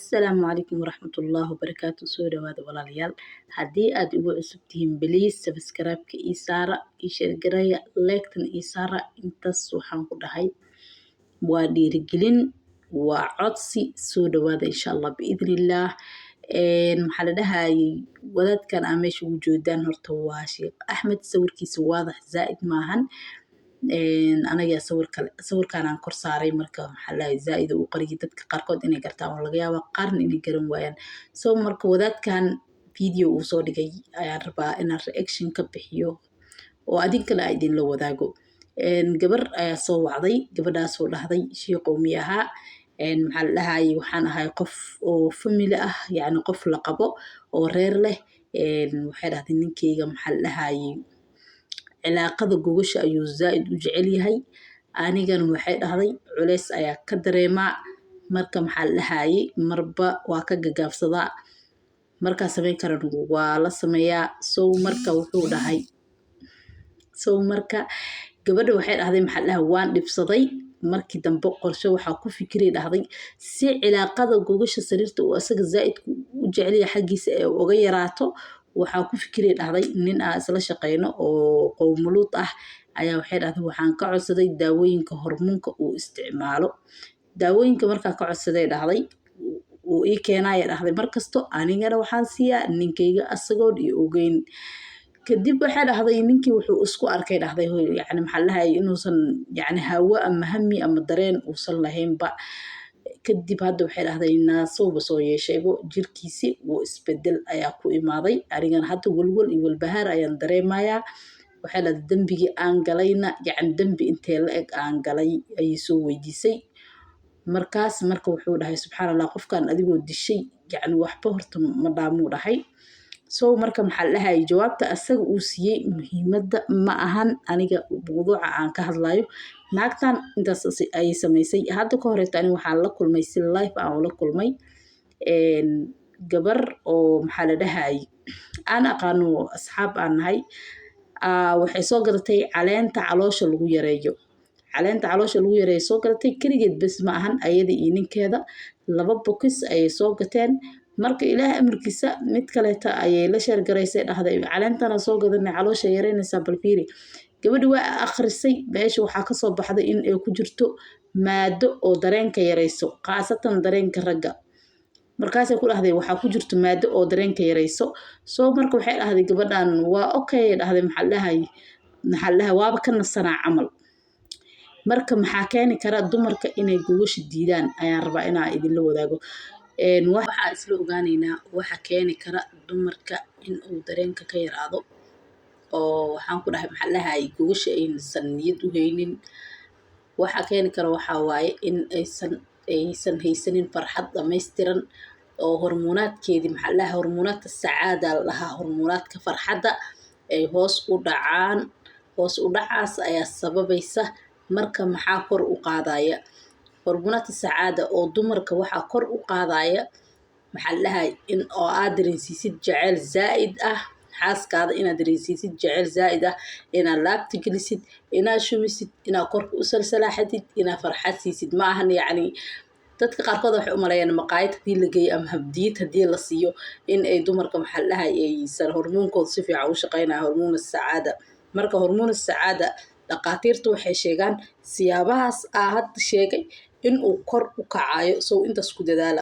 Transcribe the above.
السلام عليكم ورحمة الله وبركاته. سو dhawaada walaalayaal haddii aad ugu cusub tihiin please subscribe-ka ii saara ii share garaya like-tan ii saara intaas waxaan ku dhahay waa dhiirigelin waa codsi soo dhawaada insha Allah biidhnillah maxaa la dhahayay wadaadkan aan meesha ugu jeedaan horta waa Sheekh Axmed sawirkiisa waadax zaid maahan anaga sawirkan aan kor saaray marka maxaa la zaid u qariyay dadka qaarkood inay gartaan oo laga yaabo qaarna inay garan waayaan soo marka wadaadkan video uu soo dhigay ayaan rabaa inaan reaction ka bixiyo oo adinkana ay idin la wadaago gabar ayaa soo wacday gabadhaas oo dhahday sheekhow miyaha maxaa la dhahayay waxaan ahay qof oo family ah yani qof la qabo oo reer leh waxay dhahday ninkeyga maxaa la dhahayay cilaaqada gogasha ayuu zaid u jecel yahay anigana waxay dhahday culeys ayaa ka dareemaa marka maxaa la dhahayay marba waa ka gagaabsadaa marka sameyn karan waa la sameeyaa soo marka wuxuu dhahay soo marka gabadha waxay dhahday maxaa la dhahay waan dhibsaday markii dambe qorshe waxa ku fikiray dhahday si cilaaqada gogasha sariirta oo asaga zaid u jecel yahay xagiisa ee uga yaraato waxa ku fikiray dhahday nin aan isla shaqeyno oo qowmuluud ah ayaa waxay dhahday waxaan ka codsaday daawooyinka hormoonka uu isticmaalo daawooyinka markaa ka codsaday dhahday uu ii keenay dhahday markasto anigana waxaan siiyaa ninkeyga asagoo ogeyn kadib waxay dhahday ninkii wuxuu isku arkay dhahday yani maxaa la dhahay inuusan yani hawa ama hami ama dareen uusan lahaynba kadib hadda waxay dhahday naasowba soo yeeshaybo jirkiisi wuu isbedel ayaa ku imaaday anigana hadda walwal iyo walbahaar ayaan dareemayaa waxay dhahday dambigii aan galayna yani dambi intee la eg aan galay ayay soo weydiisay markaas marka wuxuu dhahay subxaanallah qofkan adigoo dishay yani waxba horta ma dhaamuu dhahay soo marka maxaa la dhahayay jawaabta asaga uu siiyey muhiimadda ma ahan aniga mawduuca aan ka hadlayo naagtan intaas ay samaysay hadda ka horeeto aniga waxaan la kulmay si live aan la kulmay gabar oo maxaa la dhahayay aan aqaano asxaab aan nahay waxay soo gadatay caleenta caloosha lagu yareeyo caleenta caloosha lagu yareeyo soo gadatay kaligeed bas ma ahan ayada iyo ninkeeda 2 bokis ayay soo gateen marka ilaahay amarkiisa mid kaleeta ayay la sheer garaysay dhahday caleentana soo gadanay caloosha yareynaysa balfiiri gabadhi waa akhrisay meesha waxa ka soo baxday in ay ku jirto maado oo dareenka yareyso qaasatan dareenka ragga markaas ay ku dhahday waxa ku jirto maado oo dareenka yareyso soo marka waxay dhahday gabadhan waa okay dhahday maxaa la waaba ka nasanaa camal marka maxaa keeni kara dumarka inay gogasha diidaan ayaan rabaa inaan idin la wadaago waxaa isla ogaanaynaa waxa keeni kara dumarka in uu dareenka ka yaraado oo waxaan ku dhahay maxaa la dhahayay gogasha aysan niyad u haynin waxa keeni kara waxa waaye in aysan haysanin farxad dhammaystiran oo hormoonaadkeedii maxaa la dhahay hormoonaadka sacaada la dhahaa hormoonaadka farxadda ay hoos u dhacaan hoos u dhacaas ayaa sababaysa marka maxaa kor u qaadaya hormoonaadka sacaada oo dumarka waxa kor u qaadaya maxaa la dhahay in oo aad dareensiisid jacayl zaid ah xaaskaada inaad dareensiisid jacayl zaid ah inaad laabta gelisid inaad shumisid inaad korka u salsalaaxatid inaad farxad siisid ma ahan yani dadka qaarkood waxay u maleeyaan maqaayad hadii la geeyo ama habdiyad hadii la siiyo in ay dumarka maxaa la dhahay aysan hormoonkooda si fiican u shaqeynayo hormoon sacaada marka hormoon sacaada dhaqaatiirtu waxay sheegaan siyaabahaas hadda sheegay in uu kor u kacayo soo intaas ku dadaala